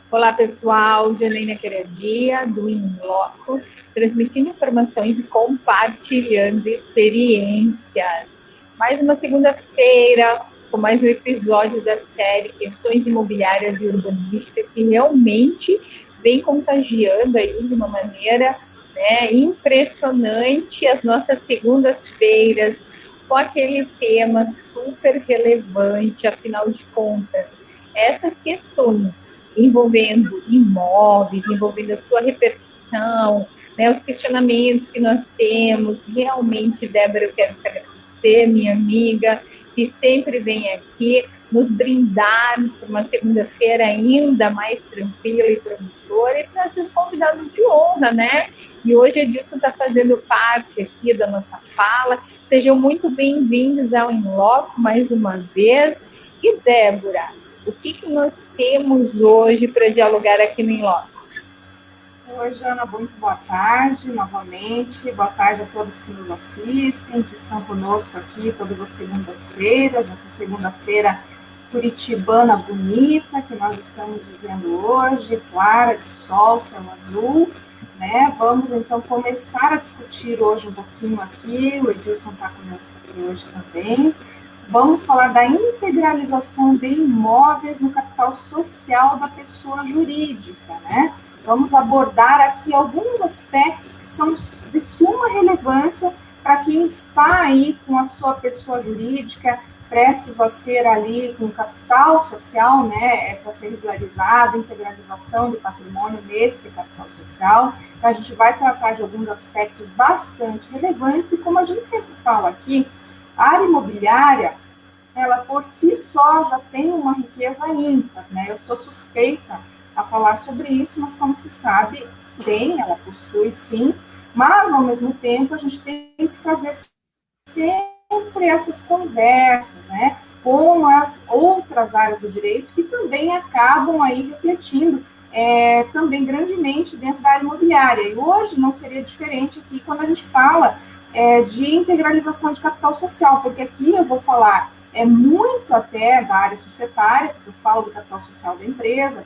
Olá, pessoal. Janaína Queradia, do Inloco, transmitindo informações e compartilhando experiências. Mais uma segunda-feira, com mais um episódio da série Questões Imobiliárias e Urbanística, que realmente vem contagiando aí de uma maneira, impressionante as nossas segundas-feiras, com aquele tema super relevante, afinal de contas, essas questões envolvendo imóveis, envolvendo a sua repercussão, né, os questionamentos que nós temos. Realmente, Débora, eu quero te agradecer, minha amiga, que sempre vem aqui nos brindar por uma segunda-feira ainda mais tranquila e promissora, e para esses convidados de honra, né? E hoje Edilson está fazendo parte aqui da nossa fala. Sejam muito bem-vindos ao Inloco mais uma vez. E Débora, o que nós temos hoje para dialogar aqui no Inloco? Oi, Jana, muito boa tarde novamente. Boa tarde a todos que nos assistem, que estão conosco aqui todas as segundas-feiras, nessa segunda-feira curitibana bonita que nós estamos vivendo hoje, clara, de sol, céu azul, né? Vamos então começar a discutir hoje um pouquinho aqui, o Edilson está conosco aqui hoje também. Vamos falar da integralização de imóveis no capital social da pessoa jurídica, né? Vamos abordar aqui alguns aspectos que são de suma relevância para quem está aí com a sua pessoa jurídica, prestes a ser ali com capital social, né, para ser regularizado, integralização do patrimônio nesse capital social. Então, a gente vai tratar de alguns aspectos bastante relevantes e, como a gente sempre fala aqui, a área imobiliária, ela por si só já tem uma riqueza ímpar, né? Eu sou suspeita a falar sobre isso, mas como se sabe, ela possui sim, mas ao mesmo tempo a gente tem que fazer sempre essas conversas, né? Com as outras áreas do direito que também acabam aí refletindo também grandemente dentro da área imobiliária. E hoje não seria diferente aqui quando a gente fala de integralização de capital social, porque aqui eu vou falar muito até da área societária, porque eu falo do capital social da empresa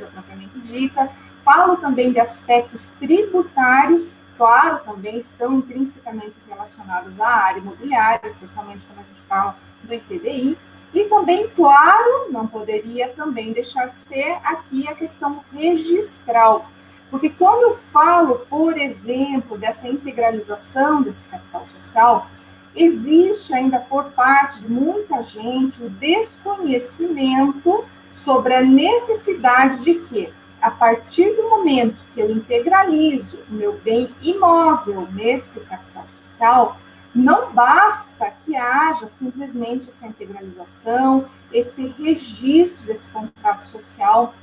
propriamente dita, falo também de aspectos tributários, claro, também estão intrinsecamente relacionados à área imobiliária, especialmente quando a gente fala do ITBI, e também, claro, não poderia também deixar de ser aqui a questão registral, porque quando eu falo, por exemplo, dessa integralização desse capital social, existe ainda por parte de muita gente o desconhecimento sobre a necessidade de que, a partir do momento que eu integralizo o meu bem imóvel neste capital social, não basta que haja simplesmente essa integralização, esse registro desse contrato social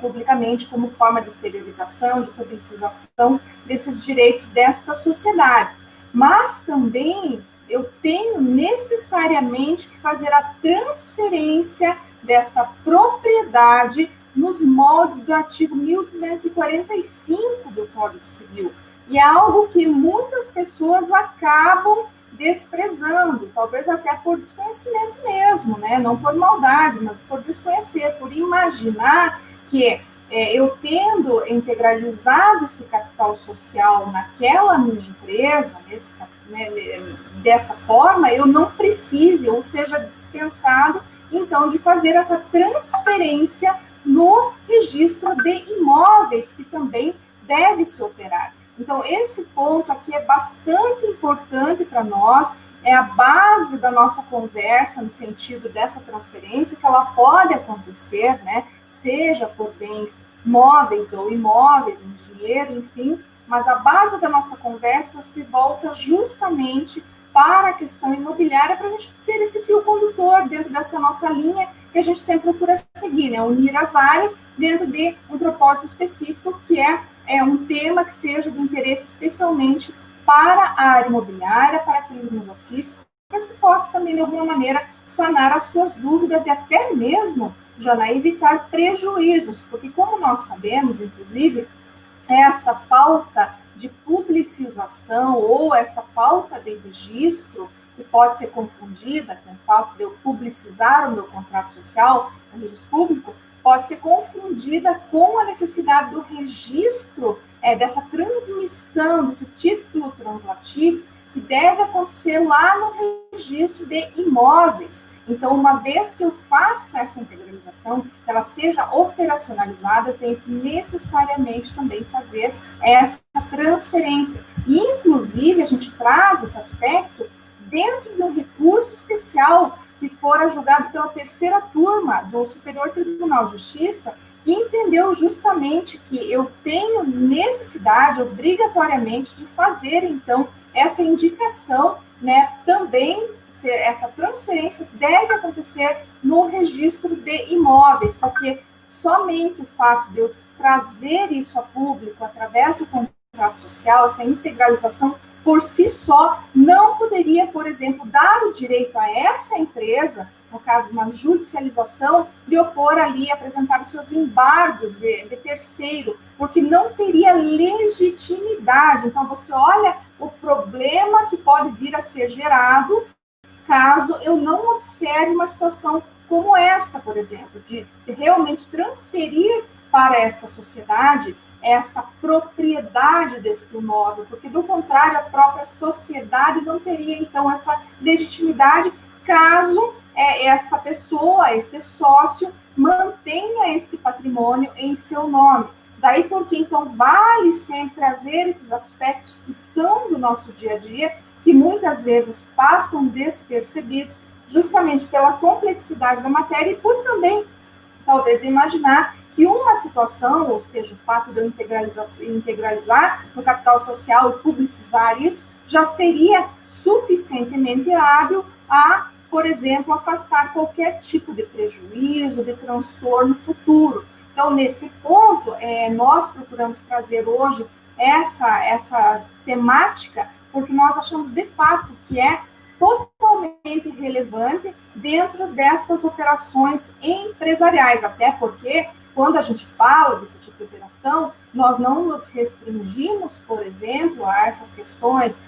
publicamente como forma de exteriorização, de publicização desses direitos desta sociedade. Mas também eu tenho necessariamente que fazer a transferência desta propriedade nos moldes do artigo 1245 do Código Civil. E é algo que muitas pessoas acabam desprezando, talvez até por desconhecimento mesmo, né? Não por maldade, mas por desconhecer, por imaginar que eu tendo integralizado esse capital social naquela minha empresa, dessa forma, eu não precise, ou seja, dispensado, então, de fazer essa transferência no registro de imóveis, que também deve se operar. Então, esse ponto aqui é bastante importante para nós, é a base da nossa conversa no sentido dessa transferência, que ela pode acontecer, né? Seja por bens móveis ou imóveis, em dinheiro, enfim, mas a base da nossa conversa se volta justamente para a questão imobiliária, para a gente ter esse fio condutor dentro dessa nossa linha que a gente sempre procura seguir, né? Unir as áreas dentro de um propósito específico, que é um tema que seja de interesse especialmente para a área imobiliária, para quem nos assiste, para que possa também, de alguma maneira, sanar as suas dúvidas e até mesmo, já evitar prejuízos, porque como nós sabemos, inclusive, essa falta de publicização ou essa falta de registro, que pode ser confundida com o fato de eu publicizar o meu contrato social no registro público, pode ser confundida com a necessidade do registro dessa transmissão, desse título translativo, que deve acontecer lá no registro de imóveis. Então, uma vez que eu faça essa integralização, que ela seja operacionalizada, eu tenho que necessariamente também fazer essa transferência. E, inclusive, a gente traz esse aspecto dentro de um recurso especial que fora julgado pela terceira turma do Superior Tribunal de Justiça, que entendeu justamente que eu tenho necessidade, obrigatoriamente, de fazer, então, essa indicação, né, também, essa transferência deve acontecer no registro de imóveis, porque somente o fato de eu trazer isso a público através do contrato social, essa integralização, por si só, não poderia, por exemplo, dar o direito a essa empresa, no caso de uma judicialização, de opor ali, apresentar os seus embargos de terceiro, porque não teria legitimidade. Então, você olha o problema que pode vir a ser gerado caso eu não observe uma situação como esta, por exemplo, de realmente transferir para esta sociedade esta propriedade deste imóvel, porque, do contrário, a própria sociedade não teria, então, essa legitimidade caso esta pessoa, este sócio, mantenha este patrimônio em seu nome. Daí porque, então, vale sempre trazer esses aspectos que são do nosso dia a dia, que muitas vezes passam despercebidos, justamente pela complexidade da matéria e por também, talvez, imaginar que uma situação, ou seja, o fato de eu integralizar no capital social e publicizar isso, já seria suficientemente hábil a, por exemplo, afastar qualquer tipo de prejuízo, de transtorno futuro. Então, nesse ponto, nós procuramos trazer hoje essa temática, porque nós achamos, de fato, que é totalmente relevante dentro destas operações empresariais, até porque, quando a gente fala desse tipo de operação, nós não nos restringimos, por exemplo, a essas questões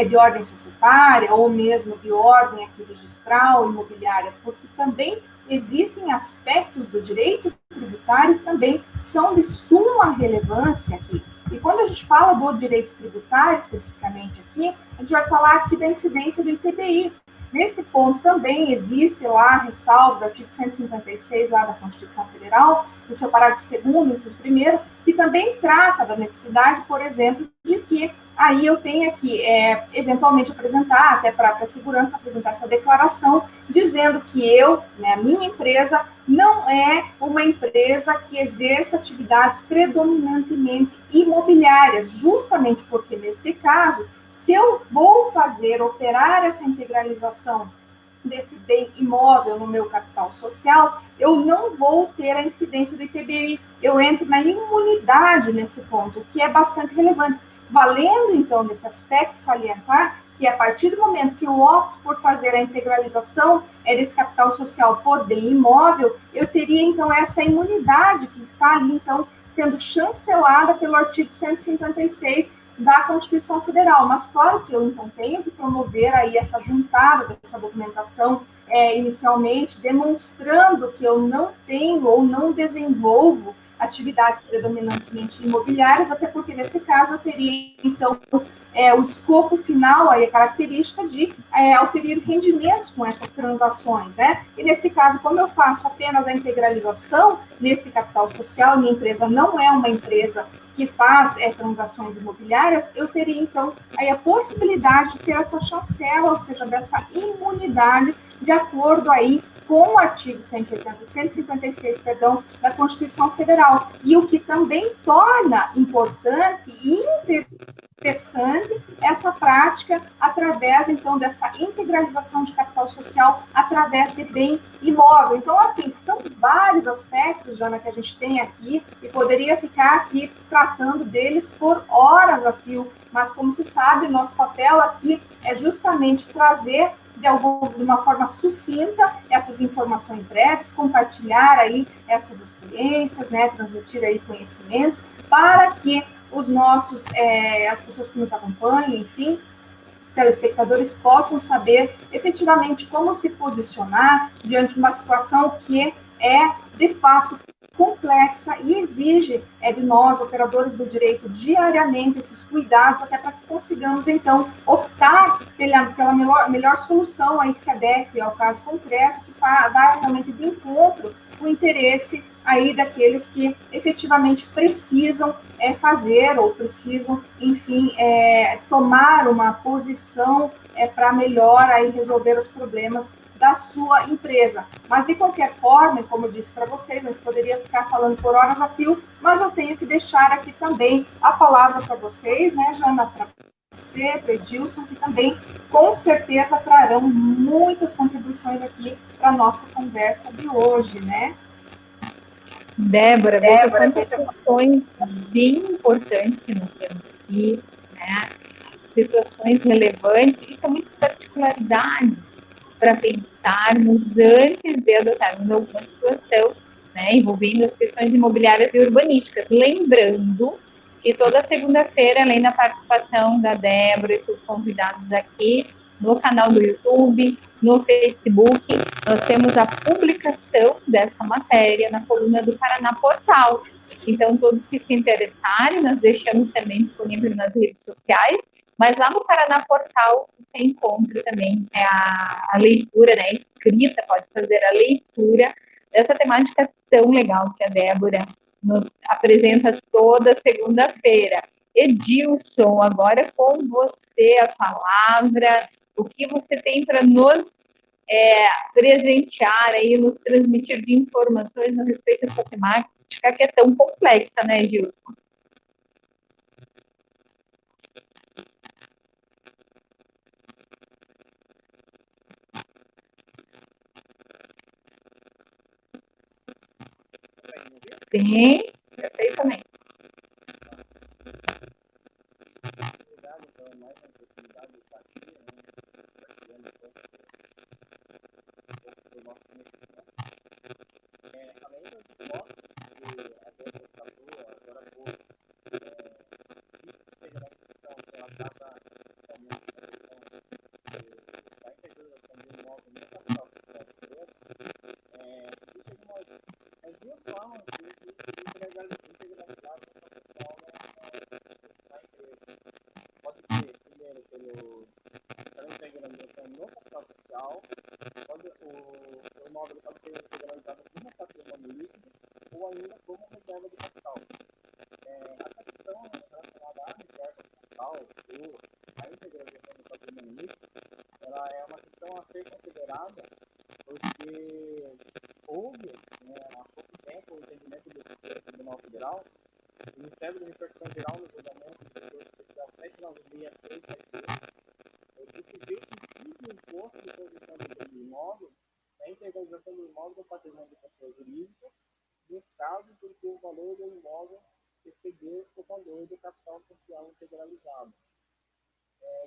de ordem societária ou mesmo de ordem aqui registral, imobiliária, porque também existem aspectos do direito tributário que também são de suma relevância aqui. E quando a gente fala do direito tributário, especificamente aqui, a gente vai falar aqui da incidência do ITBI. Nesse ponto também existe lá a ressalva do artigo 156 lá da Constituição Federal, no seu parágrafo 2º, inciso 1º, que também trata da necessidade, por exemplo, de que aí eu tenha que, eventualmente, apresentar, até para a segurança, apresentar essa declaração, dizendo que eu, né, a minha empresa, não é uma empresa que exerça atividades predominantemente imobiliárias, justamente porque, neste caso, se eu vou operar essa integralização desse bem imóvel no meu capital social, eu não vou ter a incidência do ITBI, eu entro na imunidade nesse ponto, o que é bastante relevante. Valendo, então, nesse aspecto, salientar que a partir do momento que eu opto por fazer a integralização desse capital social por bem imóvel, eu teria, então, essa imunidade que está ali, então, sendo chancelada pelo artigo 156 da Constituição Federal. Mas, claro que eu, então, tenho que promover aí essa juntada dessa documentação inicialmente, demonstrando que eu não tenho ou não desenvolvo atividades predominantemente imobiliárias, até porque, nesse caso, eu teria, então, o escopo final, aí, a característica de oferir rendimentos com essas transações, né? E, nesse caso, como eu faço apenas a integralização nesse capital social, minha empresa não é uma empresa que faz transações imobiliárias, eu teria, então, aí a possibilidade de ter essa chancela, ou seja, dessa imunidade, de acordo aí com o artigo 156, da Constituição Federal. E o que também torna importante e interessante essa prática através, então, dessa integralização de capital social através de bem imóvel. Então, assim, são vários aspectos, Jana, que a gente tem aqui e poderia ficar aqui tratando deles por horas a fio, mas, como se sabe, nosso papel aqui é justamente trazer de uma forma sucinta essas informações breves, compartilhar aí essas experiências, né, transmitir aí conhecimentos, para que os nossos, as pessoas que nos acompanham, enfim, os telespectadores possam saber efetivamente como se posicionar diante de uma situação que é, de fato, complexa e exige de nós, operadores do direito, diariamente esses cuidados, até para que consigamos, então, optar pela melhor solução aí que se adeque ao caso concreto, que vá realmente de encontro o interesse aí daqueles que efetivamente precisam fazer ou precisam, enfim, tomar uma posição para melhor aí resolver os problemas da sua empresa. Mas, de qualquer forma, como eu disse para vocês, a gente poderia ficar falando por horas a fio, mas eu tenho que deixar aqui também a palavra para vocês, né, Jana, para você, para o Edilson, que também, com certeza, trarão muitas contribuições aqui para a nossa conversa de hoje, né? Débora, quantas questões bem importantes que nós temos aqui, né? Situações relevantes e com muitas particularidades para pensarmos antes de adotarmos alguma situação, né, envolvendo as questões imobiliárias e urbanísticas. Lembrando que toda segunda-feira, além da participação da Débora e seus convidados aqui, no canal do YouTube, no Facebook, nós temos a publicação dessa matéria na coluna do Paraná Portal. Então, todos que se interessarem, nós deixamos também disponível nas redes sociais, mas lá no Paraná Portal você encontra também a leitura, né, escrita, pode fazer a leitura dessa temática tão legal que a Débora nos apresenta toda segunda-feira. Edilson, agora com você a palavra, o que você tem para nos presentear aí, nos transmitir de informações a respeito dessa temática que é tão complexa, né, Edilson? Sim, perfeitamente.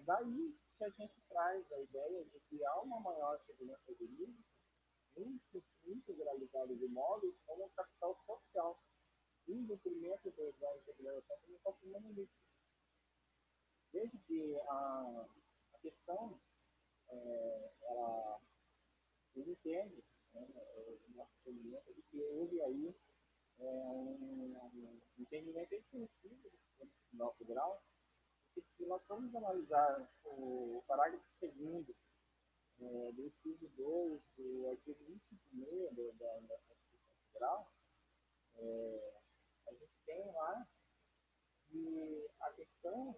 Daí que a gente traz a ideia de criar uma maior segurança jurídica, integralidade de imóveis como capital social, em detrimento da integralização como patrimônio líquido. Desde que a questão, ela entende, né, o nosso entendimento de que houve aí um entendimento extensivo do Tribunal Federal, que se nós formos analisar o parágrafo 2º do inciso 2 do artigo 156 da Constituição Federal, a gente tem lá que a questão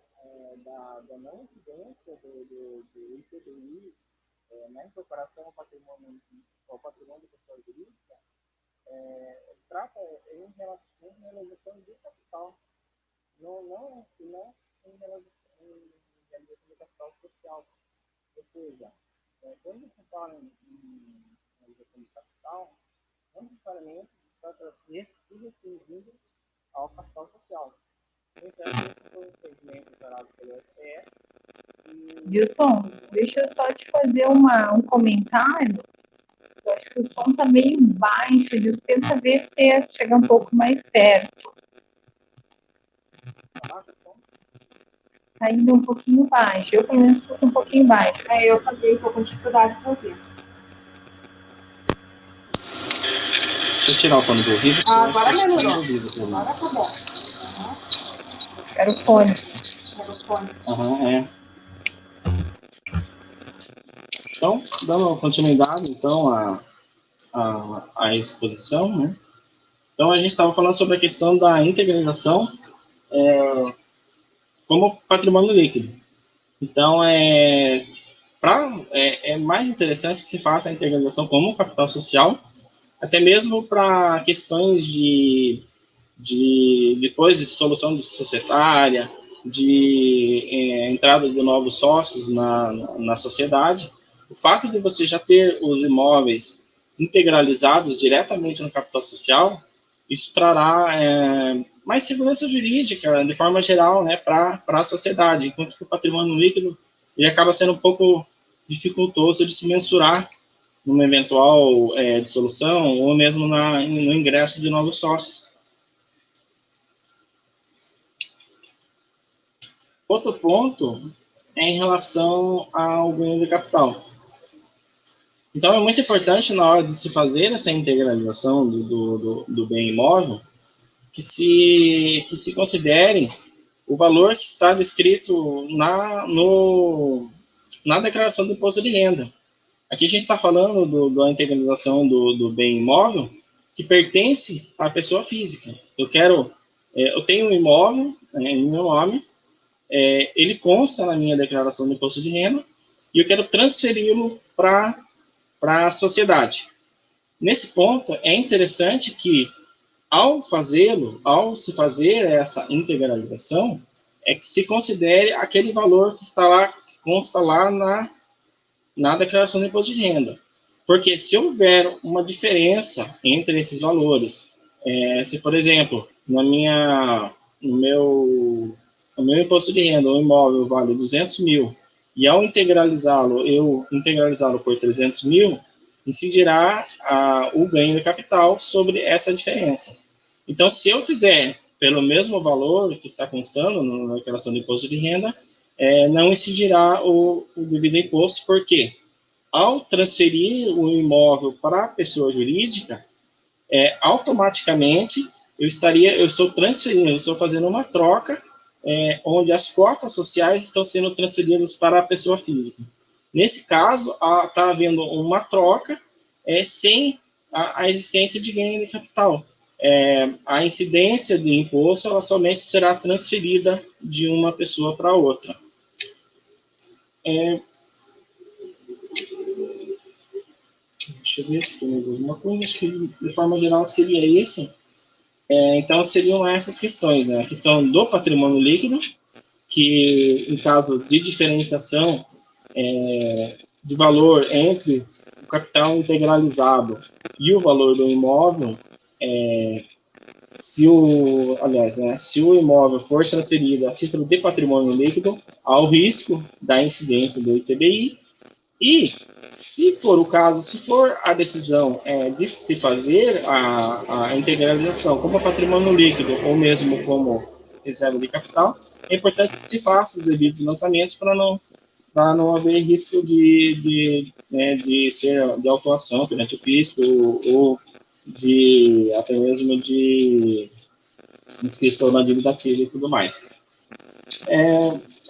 da não incidência do IPTU na incorporação ao patrimônio da pessoa jurídica trata em realização de capital, não em realização de capital social. Ou seja, quando se fala em realização de capital, não necessariamente se trata de se restringindo ao capital social. Então, esse foi o entendimento gerado pelo STF. Wilson, deixa eu só te fazer um comentário. Eu acho que o som está meio baixo, Wilson. Tenta ver se chega um pouco mais perto. Está indo um pouquinho baixo. Eu, pelo menos, estou um pouquinho baixo. Eu também estou com dificuldade para ouvir. Deixa eu tirar o fone do ouvido. Agora melhorou. Agora tá bom. Era o fone. Era o fone. É. Então, dando continuidade, então, à exposição, né? Então, a gente estava falando sobre a questão da integralização como patrimônio líquido. Então, é mais interessante que se faça a integralização como capital social, até mesmo para questões depois de solução societária, de entrada de novos sócios na sociedade. O fato de você já ter os imóveis integralizados diretamente no capital social, isso trará mais segurança jurídica, de forma geral, né, para a sociedade, enquanto que o patrimônio líquido ele acaba sendo um pouco dificultoso de se mensurar numa eventual dissolução ou mesmo no ingresso de novos sócios. Outro ponto é em relação ao ganho de capital. Então, é muito importante, na hora de se fazer essa integralização do bem imóvel, que se considere o valor que está descrito na declaração do imposto de renda. Aqui a gente está falando da integralização do bem imóvel que pertence à pessoa física. Eu tenho um imóvel em meu nome, ele consta na minha declaração do imposto de renda e eu quero transferi-lo para a sociedade. Nesse ponto, é interessante que, ao se fazer essa integralização, é que se considere aquele valor que consta lá na declaração do imposto de renda. Porque se houver uma diferença entre esses valores, se, por exemplo, no meu imposto de renda, o imóvel vale 200 mil, e ao integralizá-lo por 300 mil, incidirá o ganho de capital sobre essa diferença. Então, se eu fizer pelo mesmo valor que está constando na declaração do imposto de renda, não incidirá o devido imposto, porque ao transferir o imóvel para a pessoa jurídica, automaticamente eu estou transferindo, eu estou fazendo uma troca onde as cotas sociais estão sendo transferidas para a pessoa física. Nesse caso, está havendo uma troca sem a existência de ganho de capital. A incidência de imposto ela somente será transferida de uma pessoa para outra. Deixa eu ver se tem mais alguma coisa. Acho que, de forma geral, seria isso. Então, seriam essas questões, né? A questão do patrimônio líquido, que, em caso de diferenciação de valor entre o capital integralizado e o valor do imóvel, se o imóvel for transferido a título de patrimônio líquido, há o risco da incidência do ITBI, e, se for o caso, se for a decisão de se fazer a integralização como patrimônio líquido ou mesmo como reserva de capital, é importante que se faça os devidos lançamentos para não haver risco de ser de autuação perante o fisco ou até mesmo de inscrição na dívida ativa e tudo mais.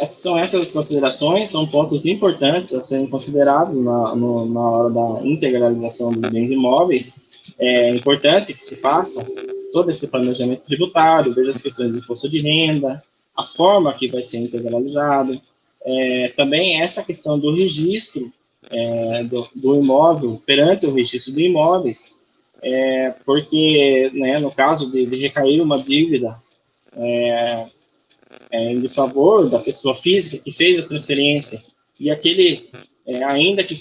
São essas as considerações, são pontos importantes a serem considerados na hora da integralização dos bens imóveis. É importante que se faça todo esse planejamento tributário, veja as questões de imposto de renda, a forma que vai ser integralizado, também essa questão do registro do imóvel perante o registro de imóveis, porque, né, no caso de recair uma dívida em desfavor da pessoa física que fez a transferência, e aquele, ainda que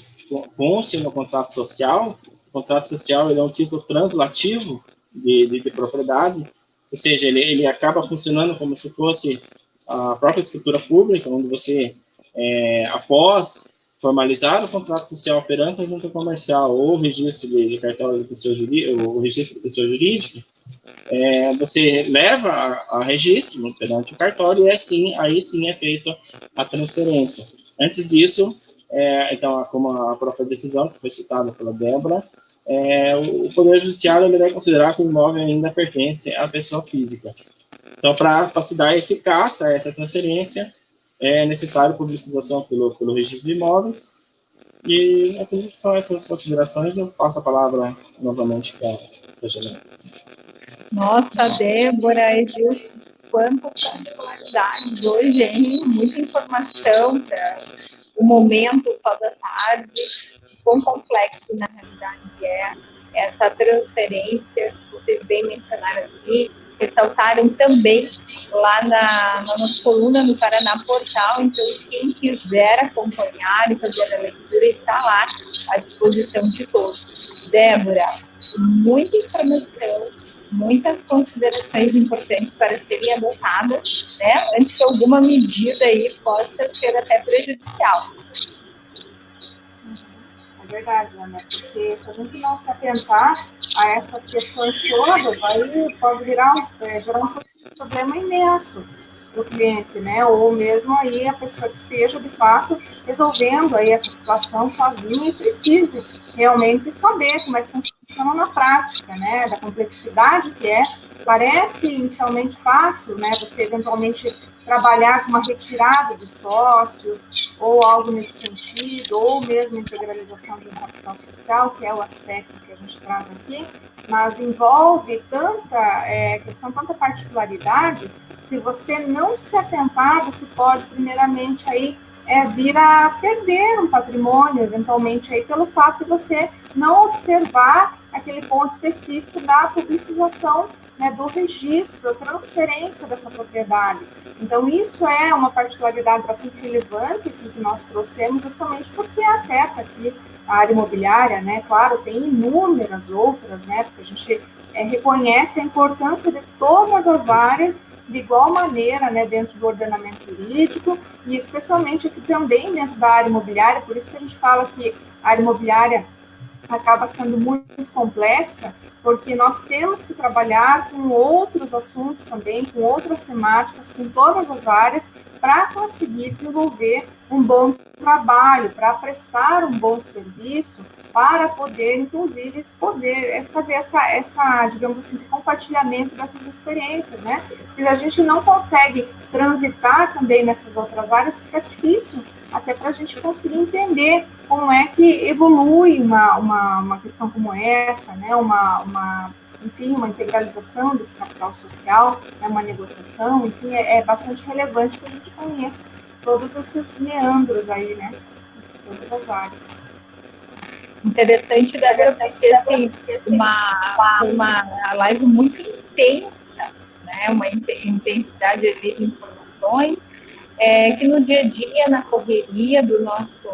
conste no contrato social, o contrato social ele é um título translativo de propriedade, ou seja, ele acaba funcionando como se fosse a própria escritura pública, onde você, após formalizar o contrato social perante a junta comercial ou o registro de cartório de pessoa jurídica, o registro de pessoa jurídica, você leva a registro perante o cartório e aí sim é feita a transferência. Antes disso, então, como a própria decisão que foi citada pela Débora, o Poder Judiciário ele vai considerar que o imóvel ainda pertence à pessoa física. Então, para se dar eficácia a essa transferência, é necessário publicização pelo registro de imóveis. E acredito que são essas considerações. Eu passo a palavra novamente para a Janela. Nossa, Débora, Edilson, quantas particularidades hoje, hein? Muita informação para o momento só da tarde. Quão complexo, na realidade, é essa transferência, vocês bem mencionaram aqui, ressaltaram também lá na nossa coluna no Paraná Portal. Então, quem quiser acompanhar e fazer a leitura, está lá à disposição de todos. Débora, muita informação, muitas considerações importantes para serem adotadas, né, antes que alguma medida aí possa ser até prejudicial. É verdade, Ana, porque se a gente não se atentar a essas questões todas, aí pode gerar um problema imenso para o cliente, né? Ou mesmo aí a pessoa que esteja, de fato, resolvendo aí essa situação sozinha e precise realmente saber como é que funciona na prática, né? Da complexidade que é. Parece inicialmente fácil, né? Você eventualmente trabalhar com uma retirada de sócios, ou algo nesse sentido, ou mesmo integralização de um capital social, que é o aspecto que a gente traz aqui, mas envolve tanta questão, tanta particularidade, se você não se atentar, você pode, primeiramente, aí, vir a perder um patrimônio, eventualmente, aí, pelo fato de você não observar aquele ponto específico da publicização, né, do registro, a transferência dessa propriedade. Então, isso é uma particularidade bastante relevante aqui que nós trouxemos, justamente porque afeta aqui a área imobiliária, né? Claro, tem inúmeras outras, né? Porque a gente reconhece a importância de todas as áreas de igual maneira, né, dentro do ordenamento jurídico e especialmente aqui também dentro da área imobiliária. Por isso que a gente fala que a área imobiliária acaba sendo muito complexa, porque nós temos que trabalhar com outros assuntos também, com outras temáticas, com todas as áreas, para conseguir desenvolver um bom trabalho, para prestar um bom serviço, para poder, inclusive, fazer essa, digamos assim, esse compartilhamento dessas experiências, né? Se a gente não consegue transitar também nessas outras áreas, fica difícil até para a gente conseguir entender como é que evolui uma questão como essa, né? Enfim, uma integralização desse capital social, né? Uma negociação, enfim, é bastante relevante que a gente conheça todos esses meandros aí, né? Todas as áreas. Interessante, Débora, porque assim, uma live muito intensa, né? Uma intensidade de informações, que no dia a dia, na correria do nosso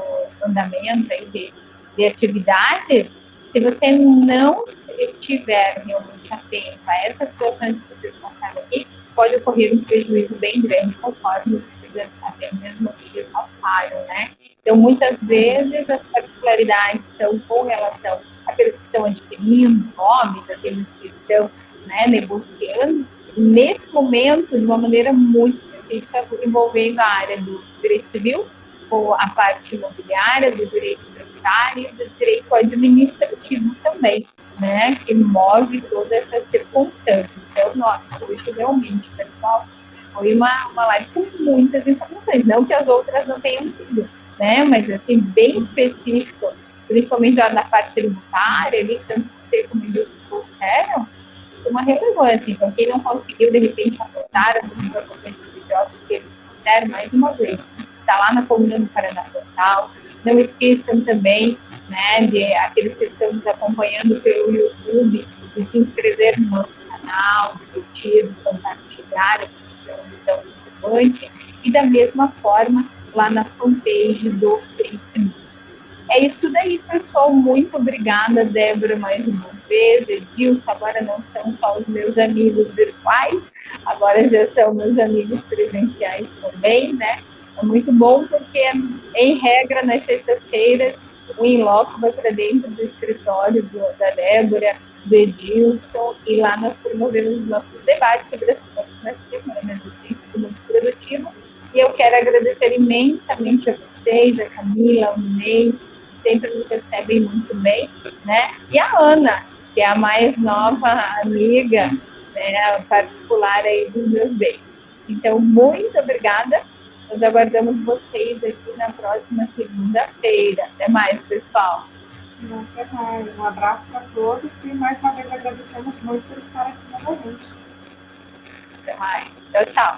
andamento aí de atividades, se você não estiver realmente atento a essas situações que vocês passaram aqui, pode ocorrer um prejuízo bem grande, conforme vocês até mesmo aqui passaram, né? Então, muitas vezes, as particularidades são com relação àqueles que estão adquirindo imóveis, aqueles que estão, né, negociando, nesse momento, de uma maneira muito específica, envolvendo a área do direito civil, ou a parte imobiliária, do direito tributário e do direito administrativo também, né, que move toda essa circunstância. Então, nossa, hoje realmente, pessoal, foi uma live com muitas informações, não que as outras não tenham sido, né, mas assim, bem específico, principalmente na parte tributária, ali, tanto você como eles trouxeram, uma relevância. Então, quem não conseguiu, de repente, apontar as informações que eles trouxeram, mais uma vez, está lá na coluna do Paraná Portal. Não esqueçam também, né, de aqueles que estão nos acompanhando pelo YouTube, de se inscrever no nosso canal, de curtir, de compartilhar a visão relevante, e da mesma forma, lá na fanpage do Facebook. É isso daí, pessoal. Muito obrigada, Débora, mais uma vez. Edilson, agora não são só os meus amigos virtuais, agora já são meus amigos presenciais também, né? É muito bom porque, em regra, nas sextas-feiras, o In-Loco vai para dentro do escritório da Débora, do Edilson, e lá nós promovemos os nossos debates sobre as próximas semanas. Tem sido muito produtivo. E eu quero agradecer imensamente a vocês, a Camila, o Ney, sempre nos recebem muito bem, né? E a Ana, que é a mais nova amiga, né, particular aí dos meus beijos. Então, muito obrigada. Nós aguardamos vocês aqui na próxima segunda-feira. Até mais, pessoal. Até mais. Um abraço para todos e mais uma vez agradecemos muito por estar aqui novamente. Até mais. Tchau, tchau.